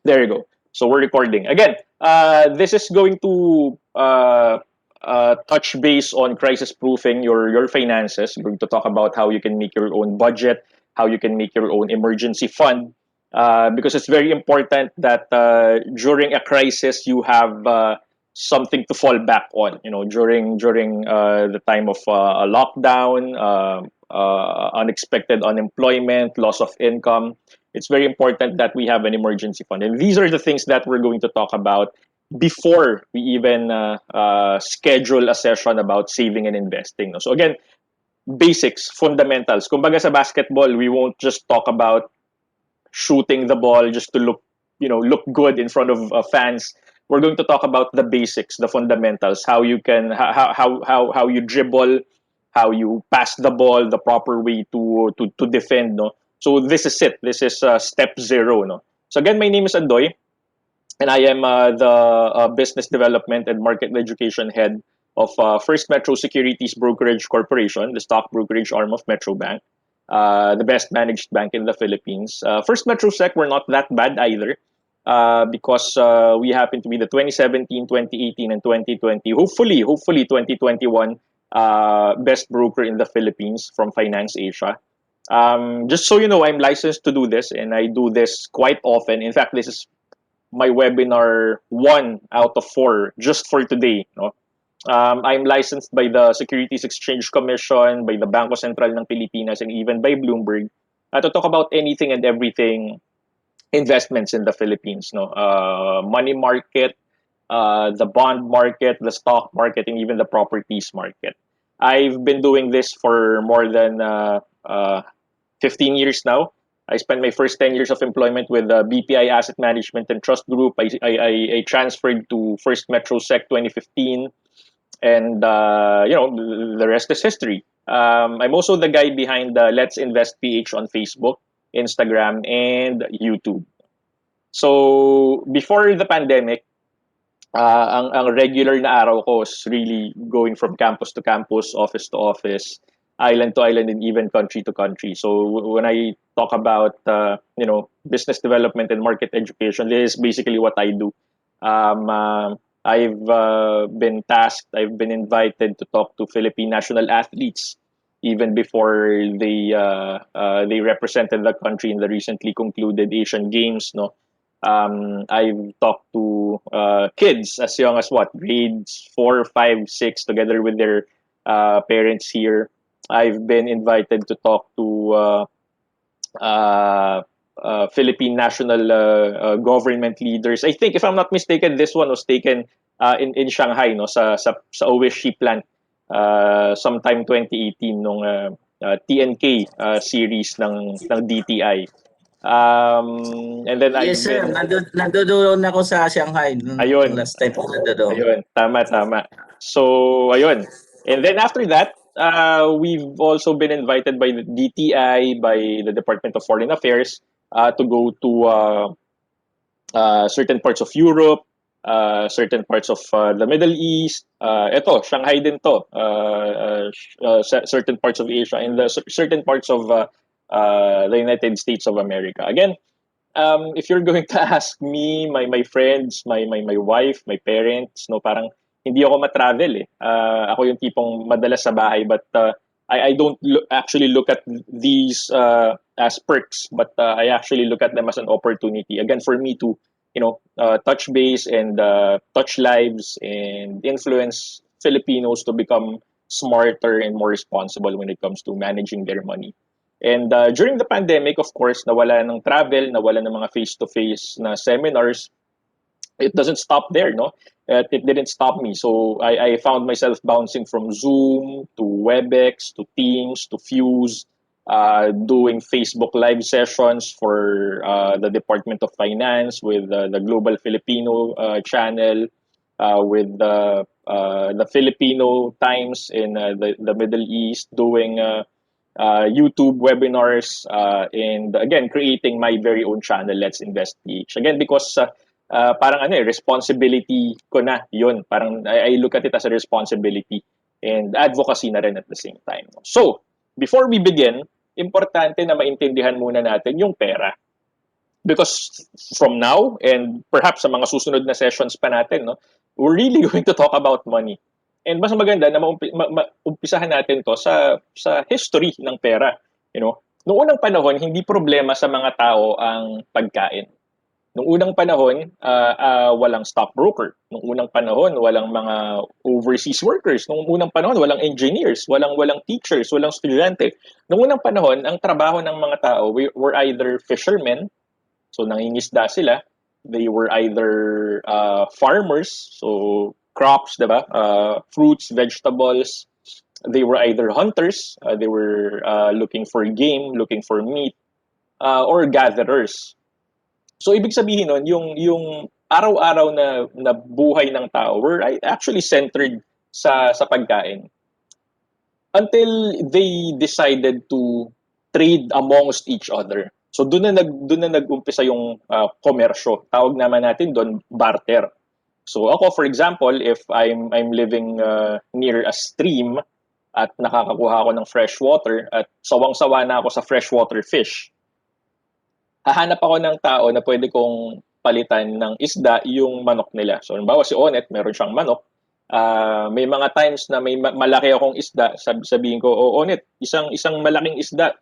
There you go. So we're recording. Again, this is going to touch base on crisis proofing your finances. We're going to talk about how you can make your own budget, how you can make your own emergency fund, because it's very important that during a crisis you have something to fall back on. You know, during the time of a lockdown, unexpected unemployment, loss of income, it's very important that we have an emergency fund. And these are the things that we're going to talk about before we even schedule a session about saving and investing. So again, basics, fundamentals. Kumbaga sa basketball, we won't just talk about shooting the ball just to look good in front of fans. We're going to talk about the basics, the fundamentals, how you can how you dribble, how you pass the ball, the proper way to defend. No, so this is it. This is step zero. No, so again, my name is Andoy, and I am the business development and market education head of First Metro Securities Brokerage Corporation, the stock brokerage arm of Metro Bank, the best managed bank in the Philippines. First Metro Sec, we're not that bad either. Because we happen to be the 2017, 2018, and 2020, hopefully 2021 best broker in the Philippines from Finance Asia. Just so you know, I'm licensed to do this, and I do this quite often. In fact, this is my webinar one out of four just for today. No? I'm licensed by the Securities Exchange Commission, by the Bangko Sentral ng Pilipinas, and even by Bloomberg to talk about anything and everything investments in the Philippines. No, money market, the bond market, the stock market, and even the properties market. I've been doing this for more than 15 years now. I spent my first 10 years of employment with BPI Asset Management and Trust Group. I transferred to First Metro Sec 2015, and the rest is history. I'm also the guy behind Let's Invest PH on Facebook, Instagram, and YouTube. So before the pandemic, ang regular na araw ko was really going from campus to campus, office to office, island to island, and even country to country. So when I talk about business development and market education, this is basically what I do. I've been tasked, I've been invited to talk to Philippine national athletes even before they represented the country in the recently concluded Asian Games. No, I've talked to kids as young as what, grades 4, 5, 6, together with their parents here. I've been invited to talk to Philippine national government leaders. I think, if I'm not mistaken, this one was taken in Shanghai, no, sa OSC plant sometime 2018 nung TNK series ng DTI. And then Yes, I've sir. been Nandoon ako sa Shanghai nung ayun, last time po nandoon. ayun, tama. So ayun. And then after that, we've also been invited by the DTI, by the Department of Foreign Affairs, to go to certain parts of Europe, certain parts of the Middle East. Ito, Shanghai din to. Certain parts of Asia and certain parts of the United States of America. Again, if you're going to ask me, my friends, my wife, my parents, no, parang hindi ako ma-travel eh. Ako yung tipong madalas sa bahay, but I don't actually look at these as perks, but I actually look at them as an opportunity. Again, for me to touch base and touch lives and influence Filipinos to become smarter and more responsible when it comes to managing their money. And during the pandemic, of course, nawala ng travel, nawala ng mga face-to-face na seminars. It doesn't stop there, no? It didn't stop me. So I found myself bouncing from Zoom to WebEx to Teams to Fuse, doing Facebook live sessions for the Department of Finance with the Global Filipino channel, with the Filipino Times in the Middle East, doing YouTube webinars, and again, creating my very own channel, Let's Invest PH. Again, because parang responsibility ko na yun. Parang I look at it as a responsibility and advocacy na rin at the same time. So, before we begin, importante na maintindihan muna natin yung pera. Because from now and perhaps sa mga susunod na sessions pa natin, no, we're really going to talk about money. And mas maganda na maumpisahan natin to sa history ng pera. You know, noong unang panahon, hindi problema sa mga tao ang pagkain. Noong unang panahon, walang stockbroker. Noong unang panahon, walang mga overseas workers. Noong unang panahon, walang engineers, walang teachers, walang estudyante. Noong unang panahon, ang trabaho ng mga tao were either fishermen, so nangingisda sila. They were either farmers, so crops, diba? Fruits, vegetables. They were either hunters, they were looking for game, looking for meat, or gatherers. So ibig sabihin nun, yung araw-araw na buhay ng tao were actually centered sa pagkain until they decided to trade amongst each other. So doon na nag-umpisa yung komersyo. Tawag naman natin doon barter. So ako for example, if I'm living near a stream at nakakakuha ako ng fresh water at sawang-sawa na ako sa freshwater fish, hahanap ako ng tao na pwede kong palitan ng isda yung manok nila. So, halimbawa si Onet, meron siyang manok. May mga times na may malaki akong isda, sabihin ko, oh Onet, isang malaking isda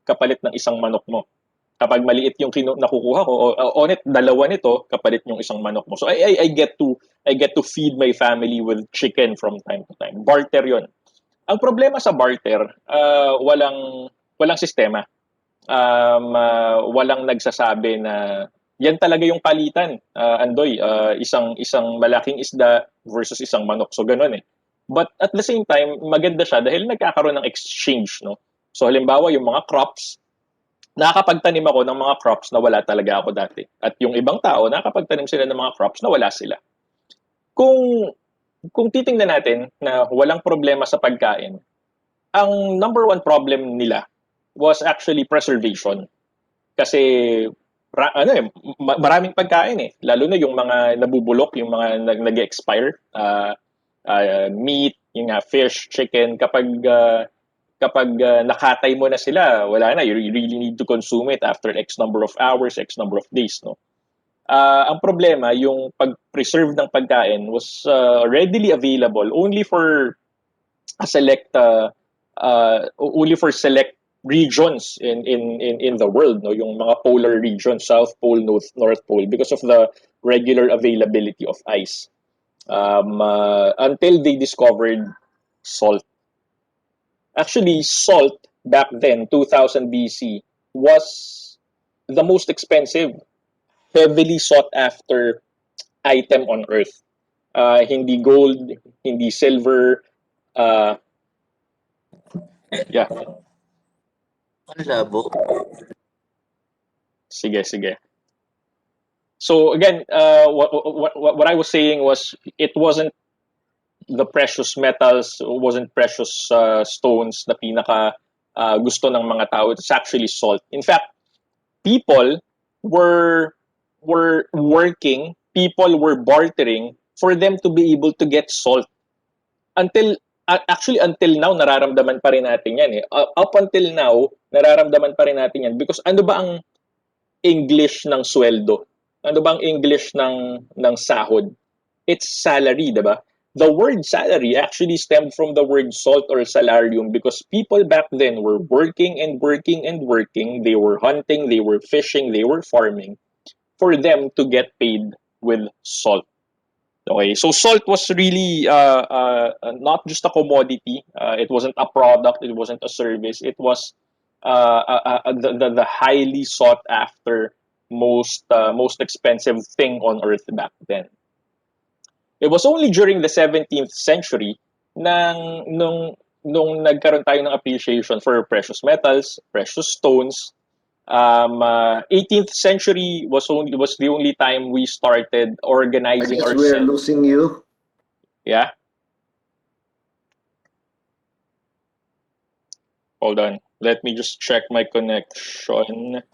kapalit ng isang manok mo. Kapag maliit yung nakukuha ko, Onet, dalawa nito kapalit yung isang manok mo. So I get to feed my family with chicken from time to time. Barter 'yon. Ang problema sa barter, walang sistema. Walang nagsasabi na yan talaga yung palitan, Andoy, isang malaking isda versus isang manok. So ganun eh. But at the same time, maganda siya dahil nagkakaroon ng exchange, no? So halimbawa yung mga crops, nakakapagtanim ako ng mga crops na wala talaga ako dati. At yung ibang tao, nakakapagtanim sila ng mga crops na wala sila. Kung kung titingnan natin na walang problema sa pagkain, ang number one problem nila was actually preservation. Kasi maraming pagkain eh. Lalo na yung mga nabubulok, yung mga nag-expire. Meat, yung nga, fish, chicken, kapag nakatay mo na sila, wala na. You really need to consume it after X number of hours, X number of days. No? Ang problema, yung pag-preserve ng pagkain was readily available only for select regions in the world, no, yung mga polar regions, south pole, north pole, because of the regular availability of ice, until they discovered salt. Actually, salt back then, 2000 BC, was the most expensive, heavily sought after item on earth. Hindi gold, hindi silver. Yeah. Ang labo. Sige. So again, what I was saying was it wasn't the precious metals, wasn't precious stones na pinaka gusto ng mga tao. It's actually salt. In fact, people were were working, people were bartering for them to be able to get salt. Actually until now nararamdaman pa rin natin 'yan eh. Up until now, nararamdaman pa rin natin 'yan because ano ba ang English ng sweldo? Ano ba ang English ng sahod? It's salary, 'di ba? The word salary actually stemmed from the word salt or salarium because people back then were working and working and working. They were hunting, they were fishing, they were farming for them to get paid with salt. Okay, so salt was really not just a commodity. It wasn't a product. It wasn't a service. It was the highly sought after, most expensive thing on earth back then. It was only during the 17th century nung nagkaroon tayo ng appreciation for precious metals, precious stones. 18th century was the only time we started I organizing guess we're ourselves. losing you. Yeah. Hold on. Let me just check my connection.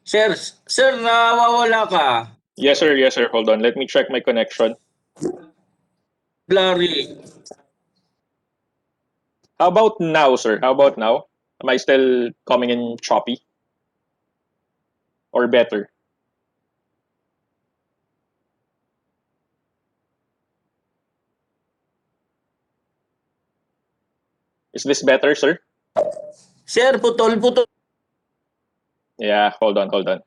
Sir, nawawala ka. Yes, sir. Yes, sir. Hold on. Let me check my connection. Blurry. How about now, sir? How about now? Am I still coming in choppy? or better? Is this better, sir? Sir, putol-putol. Yeah, hold on, hold on.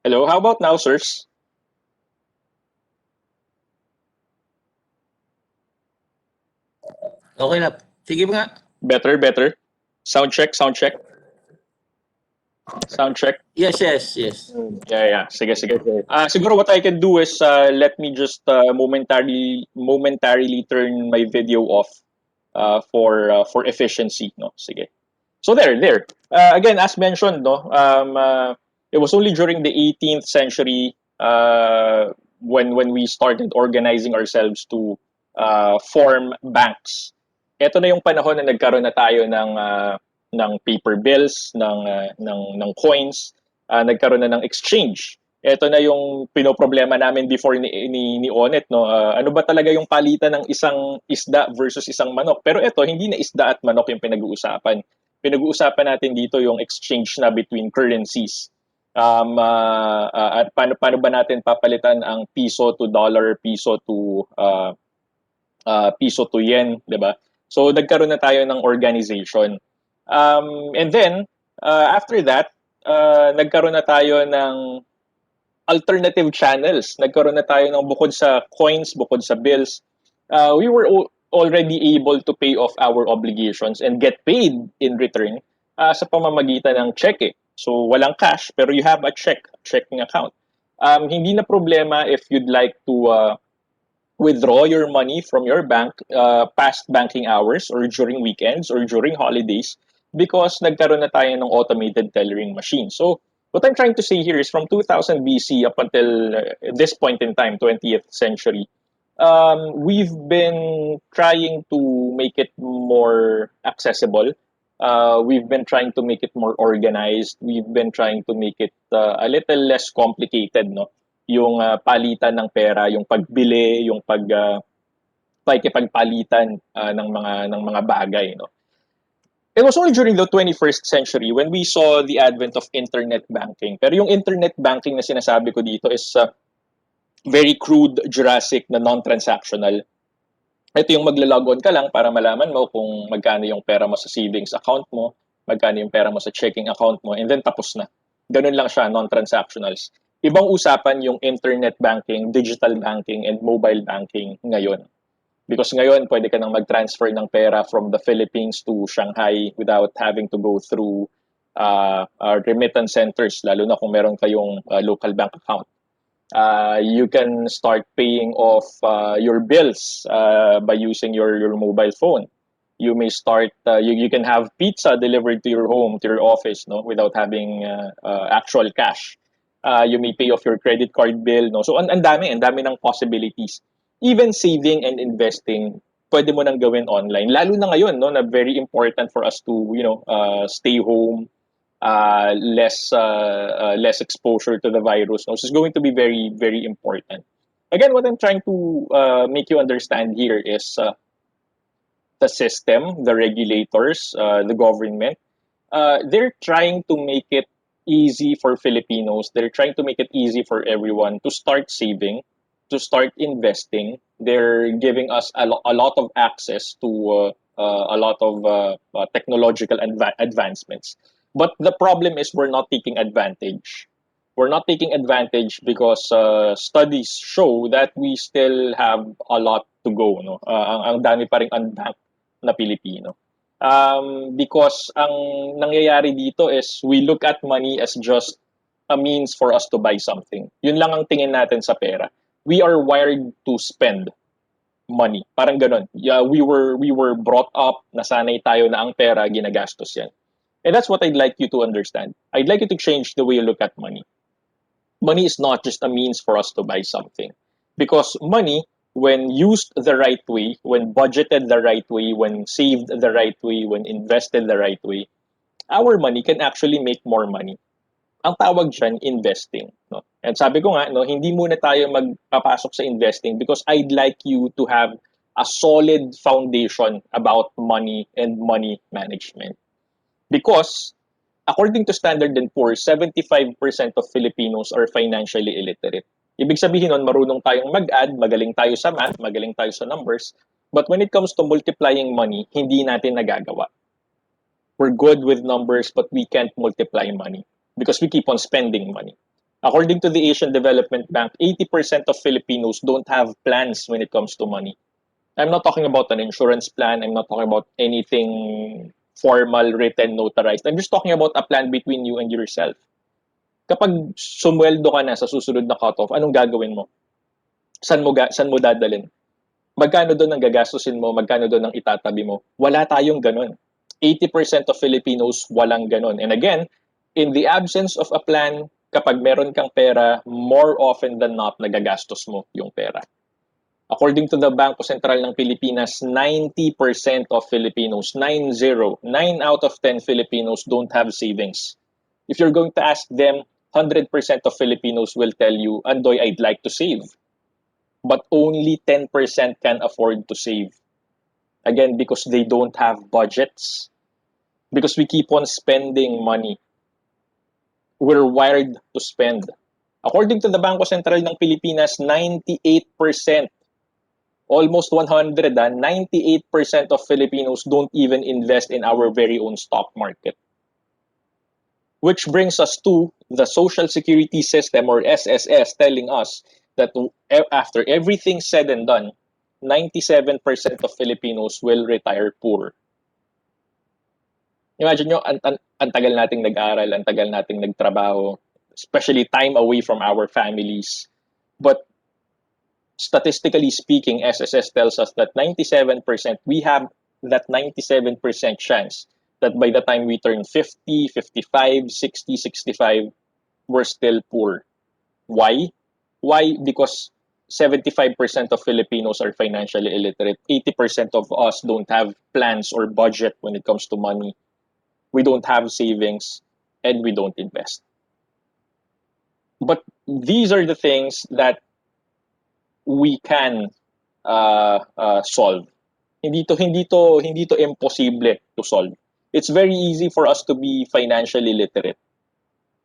Hello, how about now, sirs? Okay na. Sige nga. Better, better. Sound check, sound check, sound check. Yes, yes, yes. Yeah, yeah. Sige, sige. Siguro what I can do is let me just momentarily turn my video off for efficiency. No, sige. So there. Again, as mentioned, no, it was only during the 18th century when we started organizing ourselves to form banks. Ito na yung panahon na nagkaroon na tayo ng paper bills, ng coins, nagkaroon na ng exchange. Ito na yung pinoproblema namin before ni Onet, no. Ano ba talaga yung palitan ng isang isda versus isang manok? Pero ito hindi na isda at manok yung pinag-uusapan. Pinag-uusapan natin dito yung exchange na between currencies. At paano ba natin papalitan ang piso to dollar, piso to yen, 'di ba? So nagkaroon na tayo ng organization. And then after that, nagkaroon na tayo ng alternative channels. Nagkaroon na tayo ng bukod sa coins, bukod sa bills. We were already able to pay off our obligations and get paid in return sa pamamagitan ng cheque. So walang cash pero you have a checking account. Hindi na problema if you'd like to withdraw your money from your bank past banking hours or during weekends or during holidays because nagkaroon na tayo ng automated tellering machine. So what I'm trying to say here is from 2000 BC up until this point in time, 20th century, we've been trying to make it more accessible. We've been trying to make it more organized. We've been trying to make it a little less complicated, no? Yung palitan ng pera, yung pagbili, yung pakikipagpalitan ng mga bagay, no? It was only during the 21st century when we saw the advent of internet banking. Pero yung internet banking na sinasabi ko dito is very crude, Jurassic na non-transactional. Ito yung magla-log on ka lang para malaman mo kung magkano yung pera mo sa savings account mo, magkano yung pera mo sa checking account mo, and then tapos na. Ganun lang siya, non-transactionals. Ibang usapan yung internet banking, digital banking, and mobile banking ngayon. Because ngayon, pwede ka nang mag-transfer ng pera from the Philippines to Shanghai without having to go through remittance centers, lalo na kung meron kayong local bank account. You can start paying off your bills by using your mobile phone. You may start, you can have pizza delivered to your home, to your office, no, without having actual cash. You may pay off your credit card bill, no. So ang dami ng possibilities. Even saving and investing, pwede mo nang gawin online. Lalo na ngayon, no, na very important for us to, stay home, less exposure to the virus. No? So it's going to be very, very important. Again, what I'm trying to make you understand here is the system, the regulators, the government. They're trying to make it easy for Filipinos. They're trying to make it easy for everyone to start saving, to start investing. They're giving us a lot of access to a lot of technological advancements. But the problem is we're not taking advantage. We're not taking advantage because studies show that we still have a lot to go. No? Ang dami pa rin unbanked na Pilipino. Because ang nangyayari dito is we look at money as just a means for us to buy something. Yun lang ang tingin natin sa pera. We are wired to spend. money. Parang ganun. Yeah, we were brought up, nasanay tayo na ang pera ginagastos yan. And that's what I'd like you to understand. I'd like you to change the way you look at money. Money is not just a means for us to buy something. Because money, when used the right way, when budgeted the right way, when saved the right way, when invested the right way, our money can actually make more money. Ang tawag diyan, investing. No? And sabi ko nga, no, hindi muna tayo magpapasok sa investing because I'd like you to have a solid foundation about money and money management. Because according to Standard and Poor's, 75% of Filipinos are financially illiterate. Ibig sabihin nun, marunong tayong mag-add, magaling tayo sa math, magaling tayo sa numbers, but when it comes to multiplying money, hindi natin nagagawa. We're good with numbers, but we can't multiply money because we keep on spending money. According to the Asian Development Bank, 80% of Filipinos don't have plans when it comes to money. I'm not talking about an insurance plan. I'm not talking about anything formal, written, notarized. I'm just talking about a plan between you and yourself. Kapag sumweldo ka na sa susunod na cutoff, anong gagawin mo? Saan mo dadalhin? Magkano doon ang gagastusin mo? Magkano doon ang itatabi mo? Wala tayong ganun. 80% of Filipinos walang ganun. And again, in the absence of a plan, kapag meron kang pera, more often than not, nagagastos mo yung pera. According to the Bangko Sentral ng Pilipinas, 90% of Filipinos, 9 out of 10 Filipinos don't have savings. If you're going to ask them, 100% of Filipinos will tell you, Andoy, I'd like to save. But only 10% can afford to save. Again, because they don't have budgets. Because we keep on spending money. We're wired to spend. According to the Bangko Sentral ng Pilipinas, 98%, almost 100, 98% of Filipinos don't even invest in our very own stock market. Which brings us to the Social Security System or SSS telling us that after everything said and done, 97% of Filipinos will retire poor. Imagine nyo, ang tagal nating nag-aral, ang tagal nating nagtrabaho, especially time away from our families. But statistically speaking, SSS tells us that 97%, we have that 97% chance that by the time we turn 50, 55, 60, 65, we're still poor. Why? Why? Because 75% of Filipinos are financially illiterate. 80% of us don't have plans or budget when it comes to money. We don't have savings and we don't invest. But these are the things that we can solve. Hindi to imposible to solve. It's very easy for us to be financially literate.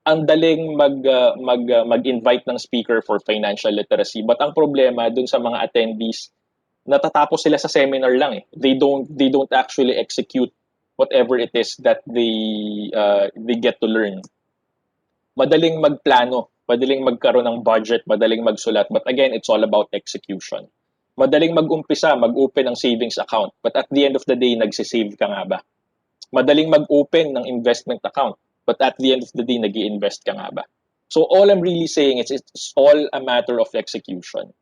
Ang daling mag-invite ng speaker for financial literacy, but ang problema dun sa mga attendees, natatapos sila sa seminar lang eh. They don't actually execute whatever it is that they get to learn. Madaling magplano, madaling magkaroon ng budget, madaling magsulat, but again, it's all about execution. Madaling mag-umpisa, mag-open ng savings account, but at the end of the day, nagsisave ka nga ba? Madaling mag-open ng investment account, but at the end of the day, nag-i-invest ka nga ba? So all I'm really saying is it's all a matter of execution.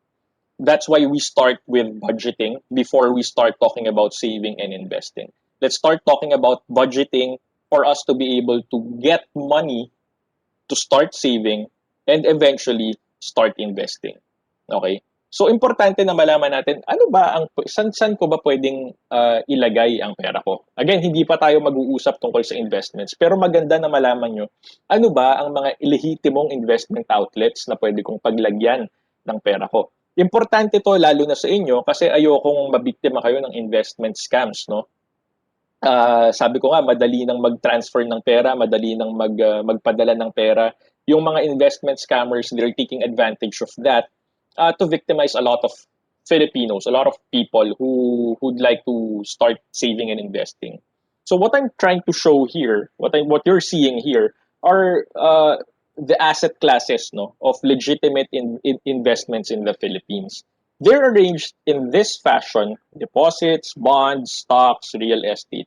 That's why we start with budgeting before we start talking about saving and investing. Let's start talking about budgeting for us to be able to get money to start saving and eventually start investing. Okay? So importante na malaman natin ano ba ang san ko ba pwedeng ilagay ang pera ko. Again, hindi pa tayo mag-uusap tungkol sa investments, pero maganda na malaman nyo ano ba ang mga lehitimong investment outlets na pwede kong paglagyan ng pera ko. Importante to lalo na sa inyo kasi ayokong mabiktima kayo ng investment scams, no? Sabi ko nga, madali nang mag-transfer ng pera, madali nang magpadala ng pera. Yung mga investment scammers, they're taking advantage of that to victimize a lot of Filipinos, a lot of people who'd like to start saving and investing. So what I'm trying to show here, what you're seeing here, are the asset classes no of legitimate investments in the Philippines. They're arranged in this fashion: deposits, bonds, stocks, real estate,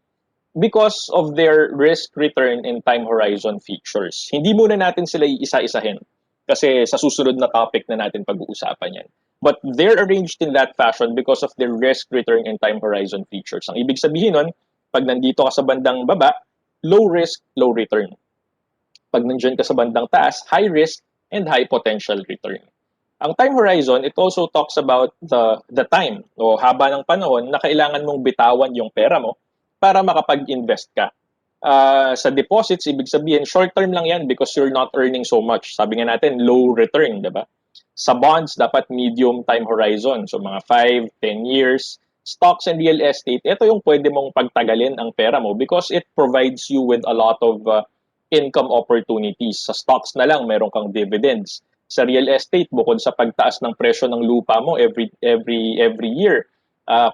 because of their risk return and time horizon features. Hindi muna natin sila iisa-isahin kasi sa susunod na topic na natin pag-uusapan yan. But they're arranged in that fashion because of their risk, return, and time horizon features. Ang ibig sabihin nun, pag nandito ka sa bandang baba, low risk, low return. Pag nandiyan ka sa bandang taas, high risk and high potential return. Ang time horizon, it also talks about the time o haba ng panahon na kailangan mong bitawan yung pera mo para makapag-invest ka. Sa deposits, ibig sabihin, short term lang yan because you're not earning so much. Sabi nga natin, low return, di ba? Sa bonds, dapat medium time horizon. So mga 5, 10 years. Stocks and real estate, ito yung pwede mong pagtagalin ang pera mo because it provides you with a lot of income opportunities. Sa stocks na lang, meron kang dividends. Sa real estate, bukod sa pagtaas ng presyo ng lupa mo every year,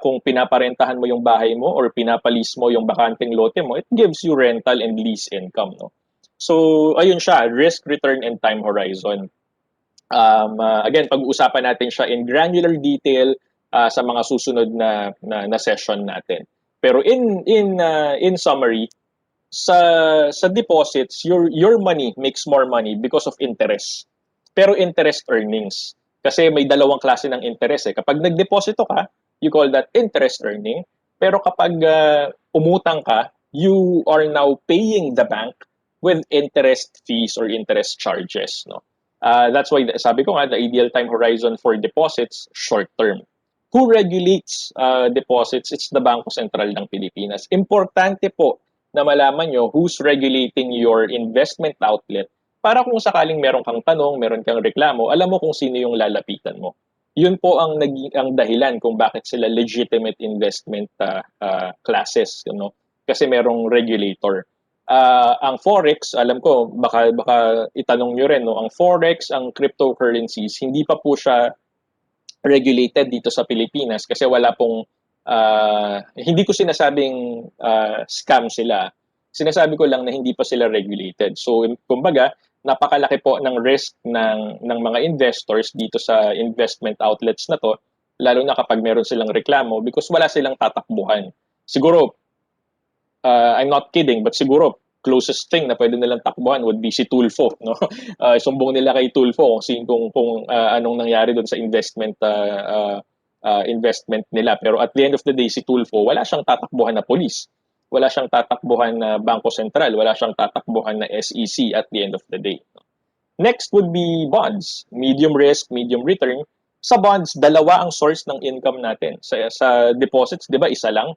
kung pinaparentahan mo yung bahay mo or pinapalis mo yung bakanting lote mo, it gives you rental and lease income. No? So, ayun siya, risk, return, and time horizon. Again, pag-uusapan natin siya in granular detail sa mga susunod na session natin. Pero in summary, sa deposits, your money makes more money because of interest. Pero interest earnings. Kasi may dalawang klase ng interest eh. Kapag nagdeposito ka, you call that interest earning. Pero kapag umutang ka, you are now paying the bank with interest fees or interest charges. No? That's why sabi ko nga, the ideal time horizon for deposits, short term. Who regulates deposits? It's the Bangko Sentral ng Pilipinas. Importante po na malaman nyo who's regulating your investment outlet para kung sakaling meron kang tanong, meron kang reklamo, alam mo kung sino yung lalapitan mo. Yun po ang dahilan kung bakit sila legitimate investment classes. You know? Kasi merong regulator. Ang forex, alam ko, baka itanong nyo rin, no? Ang forex, ang cryptocurrencies, hindi pa po siya regulated dito sa Pilipinas kasi wala pong hindi ko sinasabing scam sila. Sinasabi ko lang na hindi pa sila regulated. So kumbaga, napakalaki po ng risk ng mga investors dito sa investment outlets na to, lalo na kapag meron silang reklamo because wala silang tatakbuhan. Siguro I'm not kidding, but siguro closest thing na pwede nilang takbuhan would be si Tulfo, no? Sumbong nila kay Tulfo kung anong nangyari doon sa investment nila. Pero at the end of the day, si Tulfo, wala siyang tatakbuhan na police. Wala siyang tatakbuhan na Bangko Sentral. Wala siyang tatakbuhan na SEC at the end of the day. Next would be bonds. Medium risk, medium return. Sa bonds, dalawa ang source ng income natin. Sa deposits, di ba, isa lang?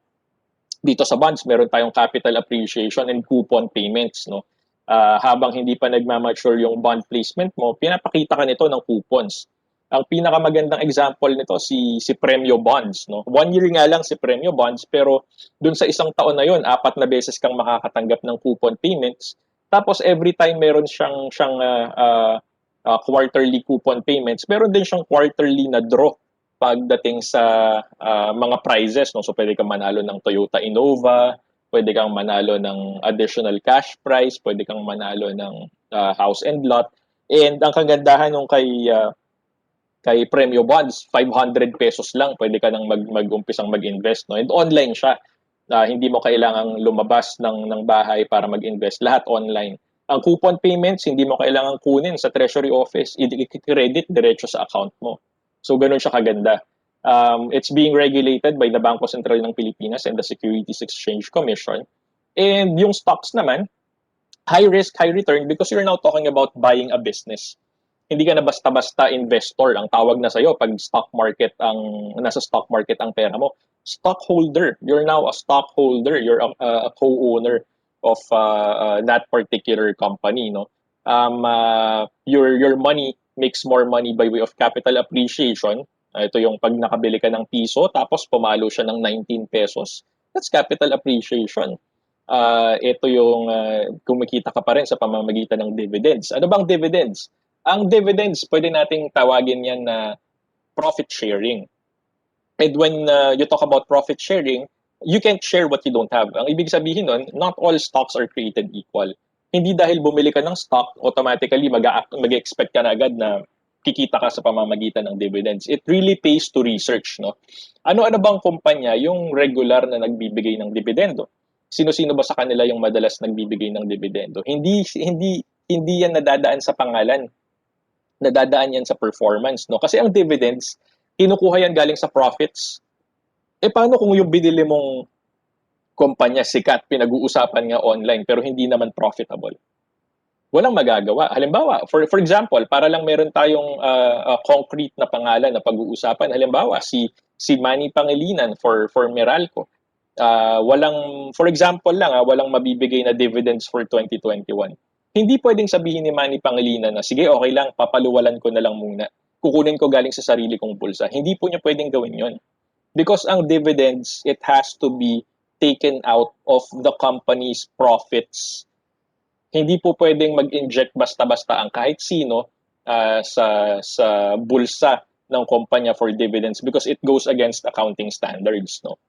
Dito sa bonds, meron tayong capital appreciation and coupon payments. No? Habang hindi pa nagmamature yung bond placement mo, pinapakita ka nito ng coupons. Ang pinakamagandang example nito si Premyo Bonds. No? 1 year nga lang si Premyo Bonds, pero dun sa isang taon na yun, 4 na beses kang makakatanggap ng coupon payments. Tapos every time meron siyang quarterly coupon payments, meron din siyang quarterly na draw pagdating sa mga prizes. No? So pwede kang manalo ng Toyota Innova, pwede kang manalo ng additional cash prize, pwede kang manalo ng house and lot. And ang kagandahan nung kay Premio Bonds, 500 pesos lang, pwede ka nang mag-umpisang mag-invest. No? And online siya. Hindi mo kailangang lumabas ng bahay para mag-invest. Lahat online. Ang coupon payments, hindi mo kailangang kunin sa treasury office. I-credit diretso sa account mo. So, ganun siya kaganda. It's being regulated by the Bangko Sentral ng Pilipinas and the Securities Exchange Commission. And yung stocks naman, high risk, high return because you're now talking about buying a business. Hindi ka na basta-basta investor. Ang tawag na sa'yo pag nasa stock market ang pera mo. Stockholder. You're now a stockholder. You're a co-owner of that particular company. No? Your money makes more money by way of capital appreciation. Ito yung pag nakabili ka ng piso tapos pumalo siya ng 19 pesos. That's capital appreciation. Ito yung kumikita ka pa rin sa pamamagitan ng dividends. Ano bang dividends? Ang dividends, pwede nating tawagin yan na profit sharing. And when you talk about profit sharing, you can't share what you don't have. Ang ibig sabihin nun, not all stocks are created equal. Hindi dahil bumili ka ng stock, automatically mag-expect ka na agad na kikita ka sa pamamagitan ng dividends. It really pays to research. No? Ano-ano bang kumpanya yung regular na nagbibigay ng dividendo? Sino-sino ba sa kanila yung madalas nagbibigay ng dividendo? Hindi yan nadadaan sa pangalan, nadadaan yan sa performance. No? Kasi ang dividends, kinukuha yan galing sa profits. Paano kung yung binili mong kumpanya sikat, pinag-uusapan nga online, pero hindi naman profitable? Walang magagawa. Halimbawa, for example, para lang meron tayong concrete na pangalan na pag-uusapan, halimbawa si Manny Pangilinan for Meralco. Walang, for example lang, walang mabibigay na dividends for 2021. Hindi pwedeng sabihin ni Manny Pangilinan na sige, okay lang, papaluwalan ko na lang muna. Kukunin ko galing sa sarili kong bulsa. Hindi po niya pwedeng gawin 'yon. Because ang dividends, it has to be taken out of the company's profits. Hindi po pwedeng mag-inject basta-basta ang kahit sino sa bulsa ng kumpanya for dividends because it goes against accounting standards, no?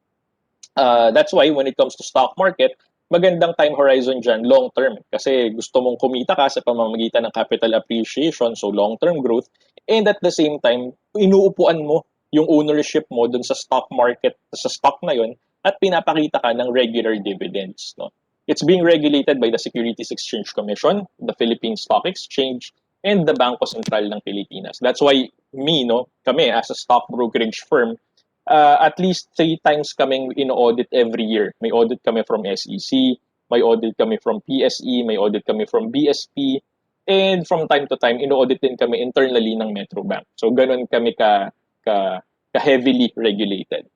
That's why when it comes to stock market, magandang time horizon dyan, long term. Kasi gusto mong kumita ka sa pamamagitan ng capital appreciation, so long term growth. And at the same time, inuupuan mo yung ownership mo dun sa stock market, sa stock na yon, at pinapakita ka ng regular dividends. No? It's being regulated by the Securities Exchange Commission, the Philippine Stock Exchange, and the Bangko Sentral ng Pilipinas. That's why kami as a stock brokerage firm, at least 3 times kaming in-audit every year. May audit kami from SEC, may audit kami from PSE, may audit kami from BSP, and from time to time, in-audit din kami internally ng Metrobank. So, ganun kami ka heavily regulated.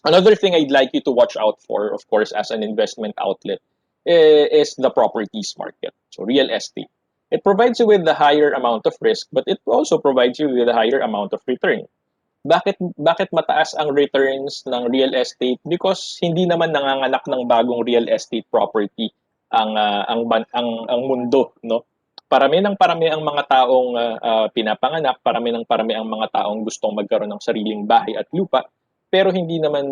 Another thing I'd like you to watch out for, of course, as an investment outlet, is the properties market, so real estate. It provides you with a higher amount of risk, but it also provides you with a higher amount of return. Bakit mataas ang returns ng real estate? Because hindi naman nanganganak ng bagong real estate property ang mundo, no? Parami ang mga taong pinapanganak, parami ang mga taong gustong magkaroon ng sariling bahay at lupa, pero hindi naman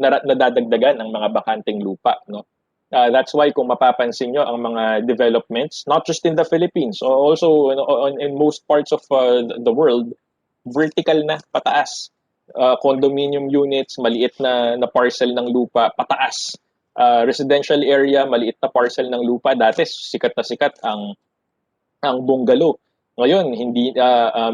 nadadagdagan ang mga bakanteng lupa, no? That's why kung mapapansin nyo, ang mga developments, not just in the Philippines, also in most parts of the world, vertical na, pataas. Condominium units, maliit na parcel ng lupa, pataas. Residential area, maliit na parcel ng lupa. Dati, sikat ang bungalow. Ngayon, hindi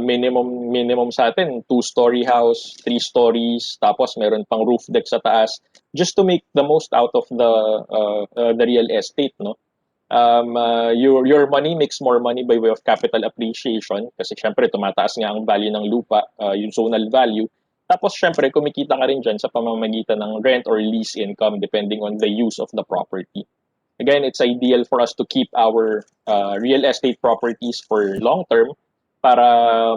minimum sa atin, 2-story house, 3 stories, tapos meron pang roof deck sa taas just to make the most out of the real estate, no? Your money makes more money by way of capital appreciation kasi syempre tumataas nga ang value ng lupa, yung zonal value. Tapos syempre kumikita ka rin dyan sa pamamagitan ng rent or lease income depending on the use of the property. Again, it's ideal for us to keep our real estate properties for long term para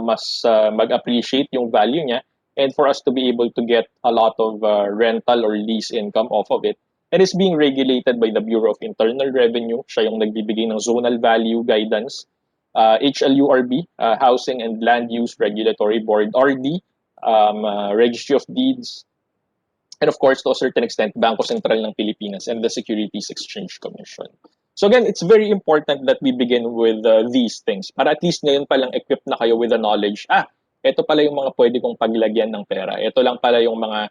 mas mag-appreciate yung value niya and for us to be able to get a lot of rental or lease income off of it. And it's being regulated by the Bureau of Internal Revenue. Siya yung nagbibigay ng zonal value guidance. HLURB, Housing and Land Use Regulatory Board, RD, Registry of Deeds, and of course, to a certain extent, Bangko Sentral ng Pilipinas and the Securities Exchange Commission. So again, it's very important that we begin with these things para at least ngayon pa lang equipped na kayo with the knowledge, ito pala yung mga pwede kong paglagyan ng pera. Ito lang pala yung mga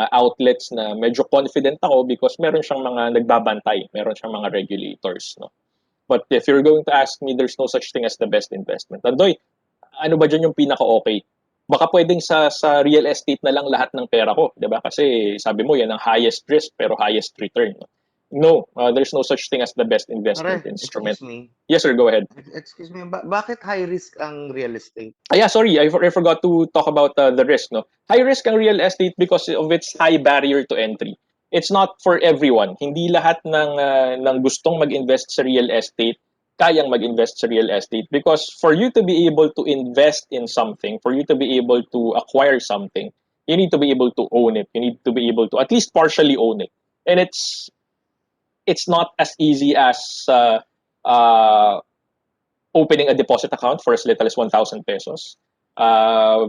outlets na medyo confident ako because meron siyang mga nagbabantay, meron siyang mga regulators, no? But if you're going to ask me, there's no such thing as the best investment. Andoy, ano ba dyan yung pinaka-okay? Baka pwedeng sa real estate na lang lahat ng pera ko, 'di ba? Kasi sabi mo yan ang highest risk pero highest return. No, there's no such thing as the best investment Pare, instrument. excuse me. Yes, sir, go ahead. Excuse me, bakit high risk ang real estate? Yeah, sorry, I forgot to talk about the risk. No, high risk ang real estate because of its high barrier to entry. It's not for everyone. Hindi lahat ng gustong mag-invest sa real estate kayang mag-invest sa real estate because for you to be able to invest in something, for you to be able to acquire something, you need to be able to own it. You need to be able to at least partially own it. And it's not as easy as opening a deposit account for as little as 1,000 pesos,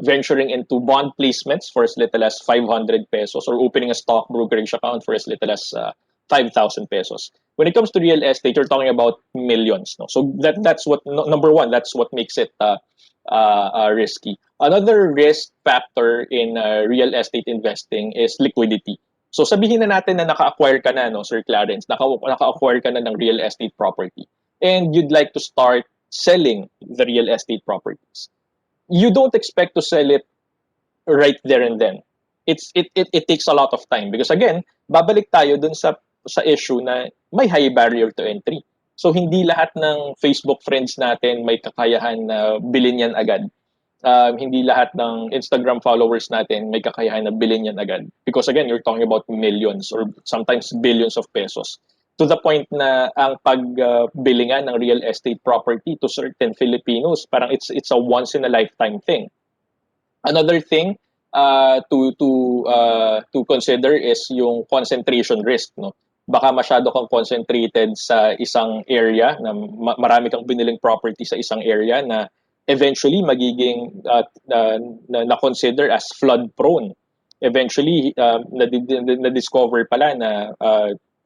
venturing into bond placements for as little as 500 pesos, or opening a stock brokerage account for as little as 5,000 pesos. When it comes to real estate, you're talking about millions. No? So that's what, number one, that's what makes it risky. Another risk factor in real estate investing is liquidity. So sabihin na natin na naka-acquire ka na, no, Sir Clarence, naka-acquire ka na ng real estate property and you'd like to start selling the real estate properties. You don't expect to sell it right there and then. It takes a lot of time because again, babalik tayo dun sa issue na may high barrier to entry. So hindi lahat ng Facebook friends natin may kakayahan na bilhin yan agad. Hindi lahat ng Instagram followers natin may kakayahan na bilhin yan agad. Because again, you're talking about millions or sometimes billions of pesos. To the point na ang pagbilingan ng real estate property to certain Filipinos, parang it's a once in a lifetime thing. Another thing to consider is yung concentration risk, no. Baka masyado kang concentrated sa isang area na marami kang biniling property sa isang area na eventually magiging na consider as flood prone. Eventually na discover pala na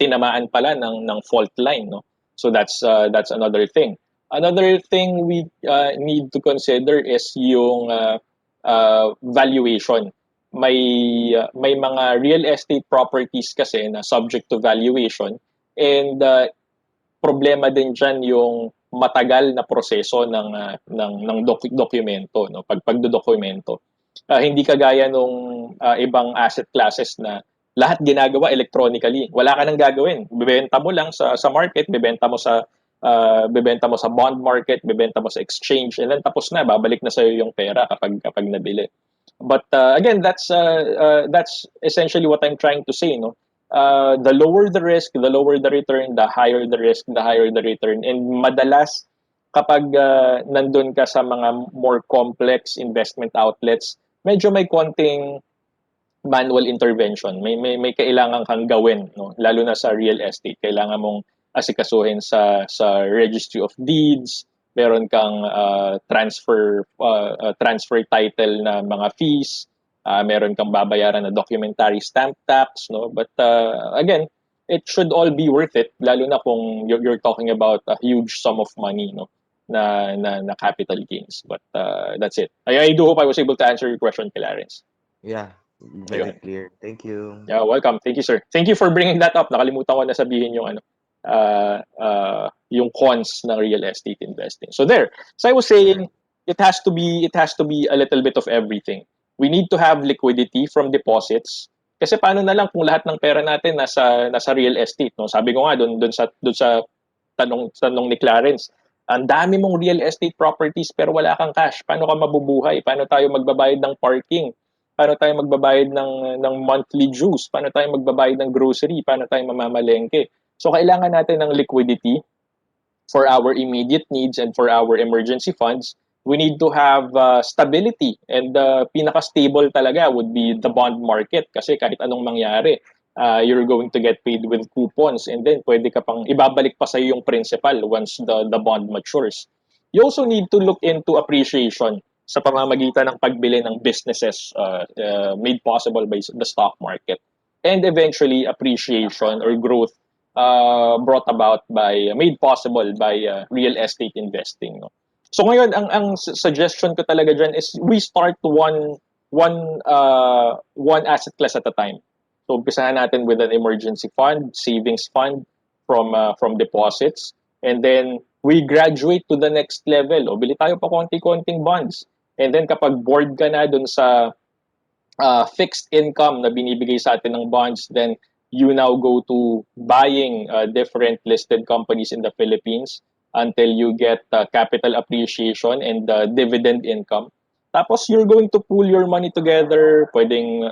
tinamaan pala ng fault line, no. So that's another thing. Another thing we need to consider is yung valuation. May mga real estate properties kasi na subject to valuation, and problema din diyan yung matagal na proseso ng dokumento, no, pagdodokumento. Hindi kagaya nung ibang asset classes na lahat ginagawa electronically. Wala ka nang gagawin. Bebenta mo lang sa market, bebenta mo sa bond market, bebenta mo sa exchange, and then tapos na, babalik na sa iyo yung pera kapag nabili. But again, that's essentially what I'm trying to say, no. The lower the risk, the lower the return, the higher the risk, the higher the return. And madalas kapag nandun ka sa mga more complex investment outlets, medyo may konting manual intervention. May kailangan kang gawin, no? Lalo na sa real estate. Kailangan mong asikasuhin sa Registry of Deeds, meron kang transfer title na mga fees, meron kang babayaran na documentary stamp tax, no? But again, it should all be worth it, lalo na kung you're talking about a huge sum of money, no? Na capital gains. But that's it. I do hope I was able to answer your question, Clarence. Yeah, very Ayun. clear. Thank you. Yeah, welcome. Thank you, sir. Thank you for bringing that up. Nakalimutan ko na sabihin yung cons ng real estate investing. So there. So I was saying it has to be a little bit of everything. We need to have liquidity from deposits. Kasi paano na lang kung lahat ng pera natin nasa real estate, no? Sabi ko nga doon sa tanong ni Clarence, ang dami mong real estate properties pero wala kang cash. Paano ka mabubuhay? Paano tayo magbabayad ng parking? Paano tayo magbabayad ng monthly dues? Paano tayo magbabayad ng grocery? Paano tayo mamamalengke? So kailangan natin ng liquidity for our immediate needs and for our emergency funds. We need to have stability, and the pinaka-stable talaga would be the bond market kasi kahit anong mangyari, you're going to get paid with coupons, and then pwede ka pang ibabalik pa sa yung principal once the bond matures. You also need to look into appreciation sa pamamagitan ng pagbili ng businesses made possible by the stock market, and eventually appreciation or growth brought about by made possible by real estate investing, no. So ngayon ang suggestion ko talaga diyan is we start one asset class at a time. So umpisahan natin with an emergency fund, savings fund from deposits, and then we graduate to the next level. O bili tayo pa konti-konting bonds. And then kapag bored ka na dun sa fixed income na binibigay sa atin ng bonds, then you now go to buying different listed companies in the Philippines until you get capital appreciation and dividend income. Tapos you're going to pool your money together, pwedeng